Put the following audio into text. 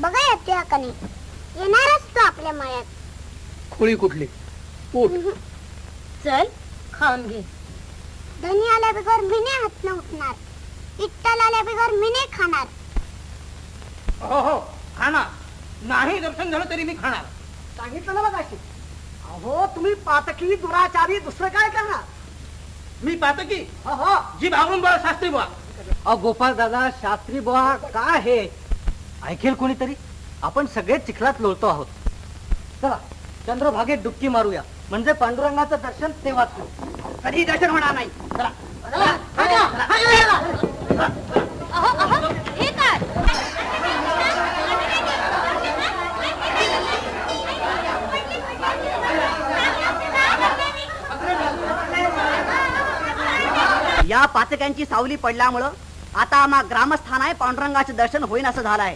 बघा येते का नाही. येणारच तो आपल्या मळ्यात. खोळी कुठली उठ. चल खाऊन घे. धनी आल्या बिगर मी नाही हात न उठणार. इट्टल आल्या बिगर मी नाही खाणार. हो हो खाणार. नाही दर्शन झालं तरी मी खाणार. सांगितलं ना बघा. अहो तुम्ही पातकी दुराचारी दुसरं काय करणार. मी पातकी हो जी भावरून बघा शास्त्री बुवा. अहो गोपाळ दादा शास्त्री बुवा काय हे ऐकेल कोणीतरी. आपण सगळे चिखलात लोळतो आहोत. चला चंद्रभागेत डुबकी मारूया. म्हणजे पांडुरंगाचं दर्शन तेव्हाच होईल. कधी दर्शन होणार नाही. चला हे काय या पाचक्यांची सावली पडल्यामुळं आता आम्हा ग्रामस्थानाय पांडुरंगाचे दर्शन होईन असं झालंय.